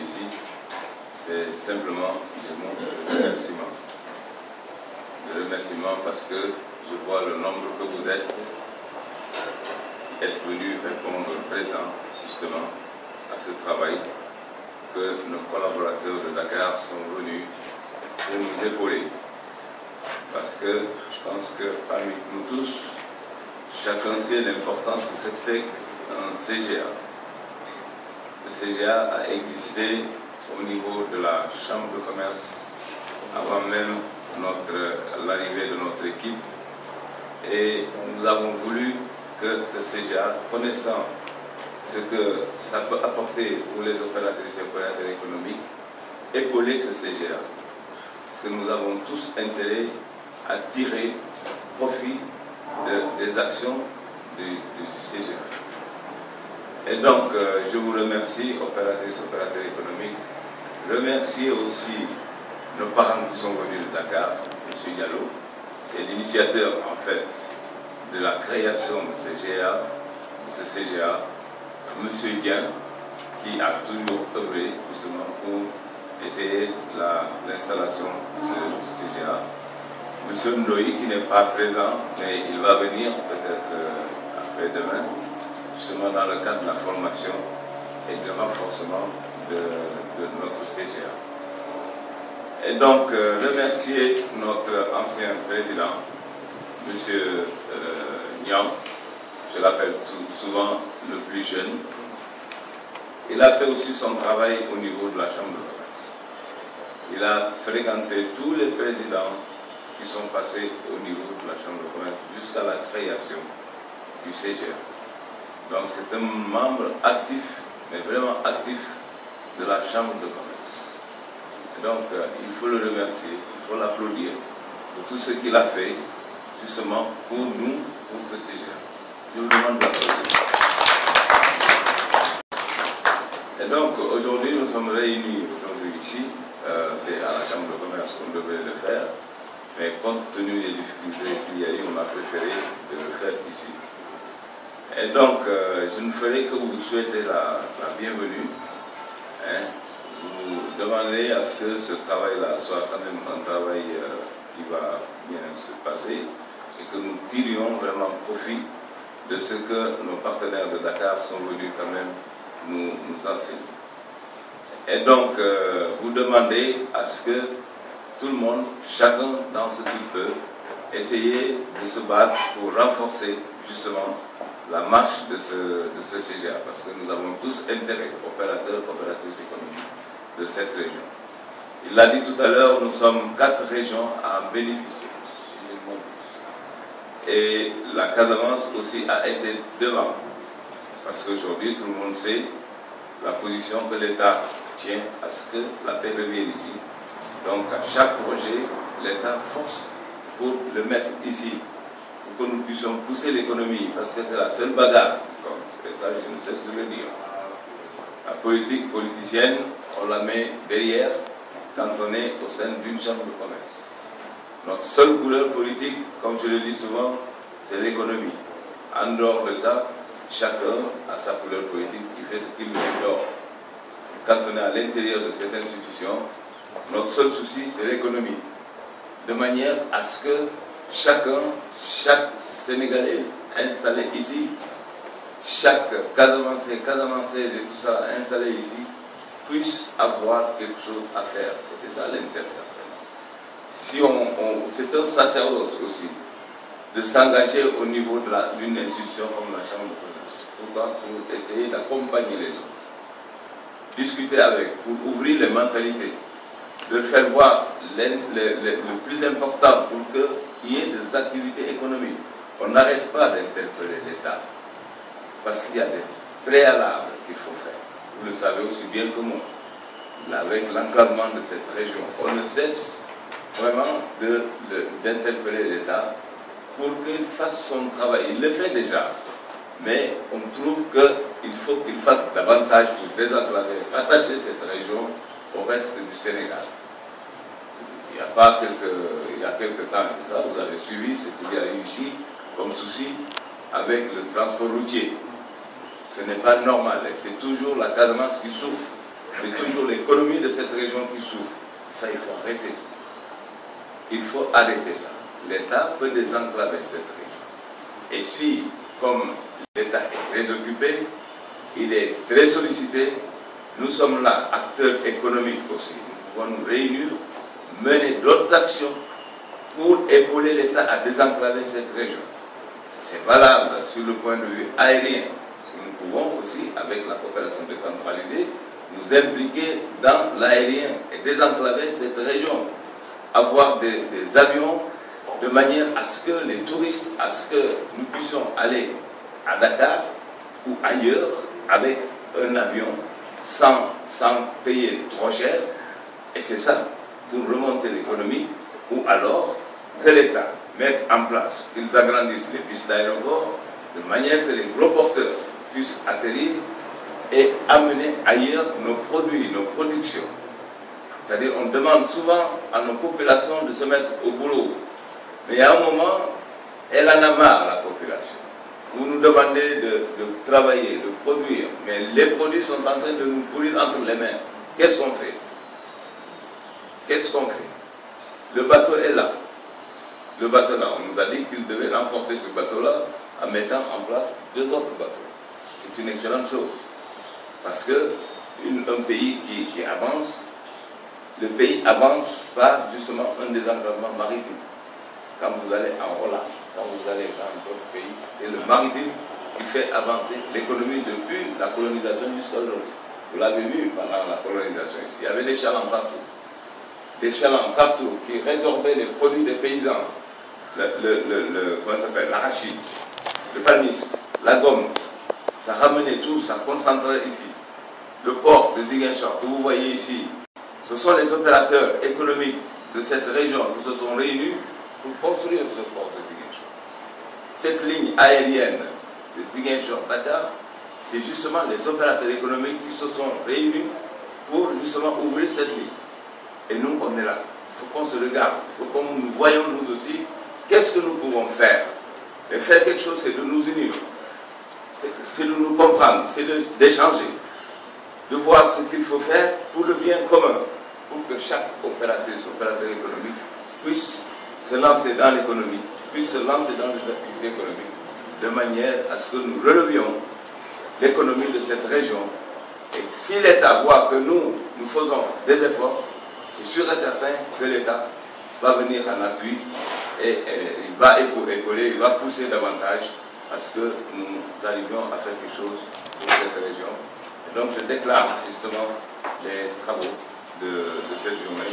ici, c'est simplement des mots de remerciement. De remerciement parce que je vois le nombre que vous êtes venus répondre présent justement à ce travail, que nos collaborateurs de Dakar sont venus pour nous épauler. Parce que je pense que parmi nous tous, chacun sait l'importance de ce que c'est un CGA. Le CGA a existé au niveau de la Chambre de commerce avant même l'arrivée de notre équipe. Et nous avons voulu que ce CGA, connaissant ce que ça peut apporter pour les opératrices et opérateurs économiques, épauler ce CGA. Parce que nous avons tous intérêt à tirer profit des actions du CGA. Et donc, je vous remercie, opératrices, opérateurs économiques. Remercier aussi nos parents qui sont venus de Dakar, M. Diallo. C'est l'initiateur, en fait, de la création de ce CGA, M. Dien, qui a toujours œuvré justement pour essayer l'installation de ce CGA. M. Ndoye, qui n'est pas présent, mais il va venir peut-être après-demain, justement dans le cadre de la formation et du renforcement de notre CGA. Et donc, remercier notre ancien président, M. Niang, je l'appelle souvent le plus jeune. Il a fait aussi son travail au niveau de la Chambre de commerce. Il a fréquenté tous les présidents qui sont passés au niveau de la Chambre de commerce jusqu'à la création du CGA. Donc c'est un membre actif, mais vraiment actif, de la Chambre de commerce. Et donc il faut le remercier, il faut l'applaudir pour tout ce qu'il a fait, justement pour nous, pour ce CGA. Je vous demande d'applaudir. Et donc aujourd'hui, nous sommes réunis ici, c'est à la Chambre de commerce qu'on devait le faire, mais compte tenu des difficultés qu'il y a eu, on a préféré de le faire ici. Et donc, je ne ferai que vous souhaiter la bienvenue. Hein. Vous demandez à ce que ce travail-là soit quand même un travail qui va bien se passer et que nous tirions vraiment profit de ce que nos partenaires de Dakar sont venus quand même nous enseigner. Et donc, vous demandez à ce que tout le monde, chacun dans ce qu'il peut, essayer de se battre pour renforcer justement la marche de ce CGA, parce que nous avons tous intérêt, opérateurs, opératrices économiques de cette région. Il l'a dit tout à l'heure, nous sommes 4 régions à en bénéficier. Et la Casamance aussi a été devant, parce qu'aujourd'hui tout le monde sait la position que l'État tient à ce que la paix revienne ici. Donc à chaque projet, l'État force pour le mettre ici, pour que nous puissions pousser l'économie, parce que c'est la seule bagarre qui compte. Et ça, je ne cesse de le dire. La politique politicienne, on la met derrière quand on est au sein d'une chambre de commerce. Notre seule couleur politique, comme je le dis souvent, c'est l'économie. En dehors de ça, chacun a sa couleur politique, il fait ce qu'il veut dehors. Quand on est à l'intérieur de cette institution, notre seul souci, c'est l'économie. De manière à ce que chaque Sénégalais installé ici, chaque Casamançais et tout ça installé ici, puisse avoir quelque chose à faire. Et c'est ça l'intérêt. Si c'est un sacerdoce aussi, de s'engager au niveau d'une institution comme la Chambre de commerce. Pourquoi? Pour essayer d'accompagner les autres. Discuter avec, pour ouvrir les mentalités, de faire voir le plus important pour qu'il y ait des activités économiques. On n'arrête pas d'interpeller l'État, parce qu'il y a des préalables qu'il faut faire. Vous le savez aussi bien que moi. Avec l'enclavement de cette région, on ne cesse vraiment d'interpeller l'État pour qu'il fasse son travail. Il le fait déjà, mais on trouve qu'il faut qu'il fasse davantage pour désenclaver, attacher cette région au reste du Sénégal. Il y a quelques temps, ça, vous avez suivi ce qu'il y a eu ici comme souci avec le transport routier. Ce n'est pas normal, c'est toujours la Casamance qui souffre c'est toujours l'économie de cette région qui souffre. Ça, il faut arrêter ça. Il faut arrêter ça. L'État peut désenclaver cette région. Et si, comme l'État est très occupé, il est très sollicité, nous sommes là, acteurs économiques aussi. Nous pouvons nous réunir, mener d'autres actions pour épauler l'État à désenclaver cette région. C'est valable sur le point de vue aérien. Nous pouvons aussi, avec la coopération décentralisée, nous impliquer dans l'aérien et désenclaver cette région. Avoir des avions de manière à ce que les touristes, à ce que nous puissions aller à Dakar ou ailleurs avec un avion sans payer trop cher. Et c'est ça, pour remonter l'économie, ou alors que l'État mette en place, qu'ils agrandissent les pistes d'aéroport, de manière que les gros porteurs puissent atterrir et amener ailleurs nos produits, nos productions. C'est-à-dire on demande souvent à nos populations de se mettre au boulot. Mais il y a un moment, elle en a marre, la population. Vous nous demandez de travailler, de produire, mais les produits sont en train de nous pourrir entre les mains. Qu'est-ce qu'on fait? Qu'est-ce qu'on fait? Le bateau est là. Le bateau là, on nous a dit qu'il devait renforcer ce bateau-là en mettant en place 2 autres bateaux. C'est une excellente chose. Parce que un pays qui avance, le pays avance par justement un désenclavement maritime. Quand vous allez en Hollande, quand vous allez dans d'autres pays, c'est le maritime qui fait avancer l'économie depuis la colonisation jusqu'à aujourd'hui. Vous l'avez vu pendant la colonisation ici. Il y avait des chalands partout. Des chalands partout qui résorbaient les produits des paysans. Comment ça s'appelle? L'arachide, le panis, la gomme. Ça ramenait tout, ça concentrait ici. Le port de Ziguinchor que vous voyez ici, ce sont les opérateurs économiques de cette région qui se sont réunis pour construire ce port de Ziguinchor. Cette ligne aérienne de Ziguinchor-Dakar, c'est justement les opérateurs économiques qui se sont réunis pour justement ouvrir cette ligne. Et nous, on est là. Il faut qu'on se regarde, il faut que nous voyons nous aussi qu'est-ce que nous pouvons faire. Et faire quelque chose, c'est de nous unir, c'est de nous comprendre, c'est d'échanger, de voir ce qu'il faut faire pour le bien commun, pour que chaque opérateur économique puisse se lancer dans l'économie, puisse se lancer dans les activités économiques, de manière à ce que nous relevions l'économie de cette région. Et si l'État voit que nous faisons des efforts, c'est sûr et certain que l'État va venir en appui et il va épauler, il va pousser davantage à ce que nous arrivions à faire quelque chose pour cette région. Et donc je déclare justement les travaux de cette journée.